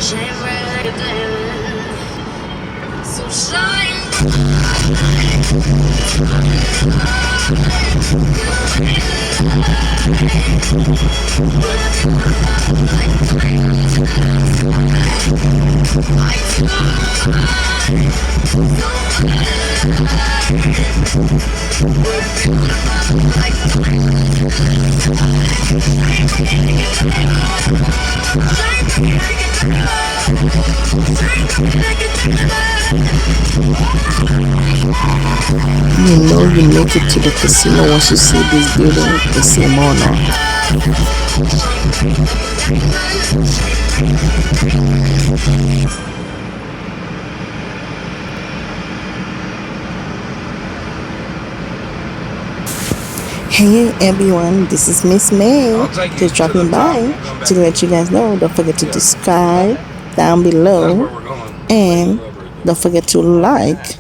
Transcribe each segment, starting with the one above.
You know you make it to the casino once you see this building, the same or not. Hey everyone, this is Miss May, just dropping by to let you guys know. Don't forget to subscribe down below and don't forget to like.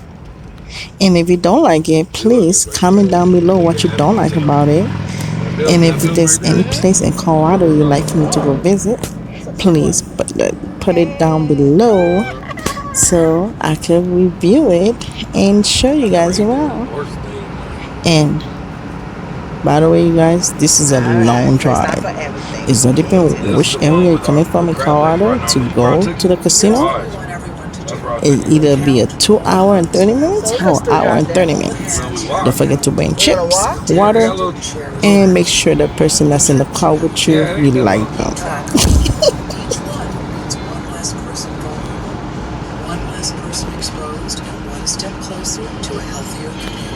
And if you don't like it, please comment down below what you don't like about it. And if there's any place in Colorado you'd like me to go visit, please put it down below so I can review it and show you guys around. And by the way, you guys, this is a long drive. It's not depending which area you're coming from in Colorado to go to the casino. It either be a 2 hour and 30 minutes or an hour and 30 minutes. Don't forget to bring chips, water, and make sure the person that's in the car with you like them. One less person exposed and one step closer to a healthier community.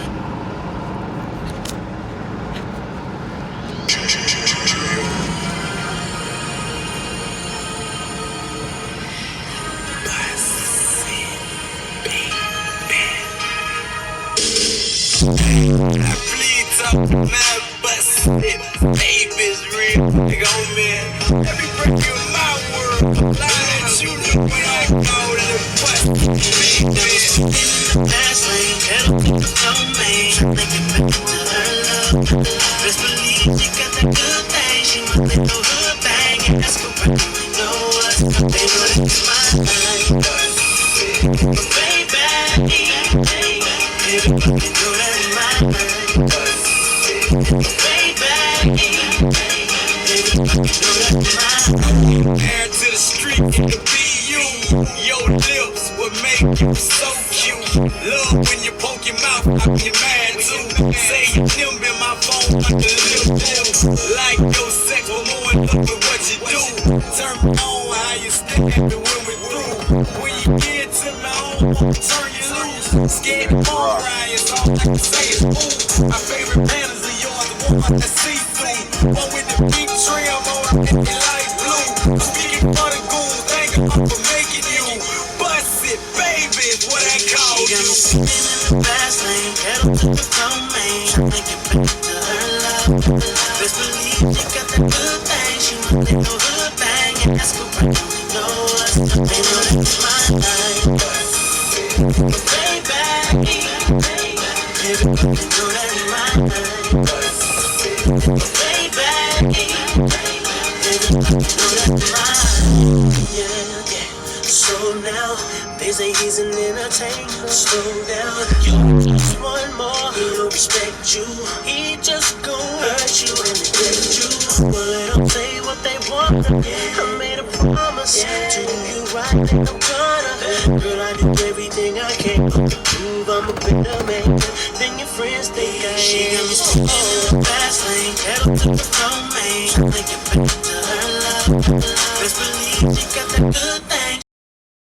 Your lips would make you so cute. Love when you poke your mouth, I'm your man too. Say you nimble in my phone like a little fool. Like your sex, but more than what you do. Turn me on how you stand when we're through. When you get to my own, turn you loose. Scared to fall around, it's all I can say is ooh. My favorite banners of yours, the one with the see-through. One with the pink trim on it, and light blue. Speaking for the goons, thank you for making you. Bust it, baby, is what I call you. She got me sitting in the fast lane, pedal to the domain. I make it back to her love. Best believe she got the good thing. She know that no hood bang. And that's cool, you know us. They know that's my thing. Baby, you know that's my So now, they say he's an entertainer. Slow down, you just one more. He don't respect you. He just gon' hurt you and neglect you. Well, they don't say what they want. I made a promise to do you right. And I'm gonna, girl, I do everything I can to prove I'm a better man than your friends think I am. She got me stuck in the fast lane, pedal to the domain. I make it back to her love. Best believe she got that good.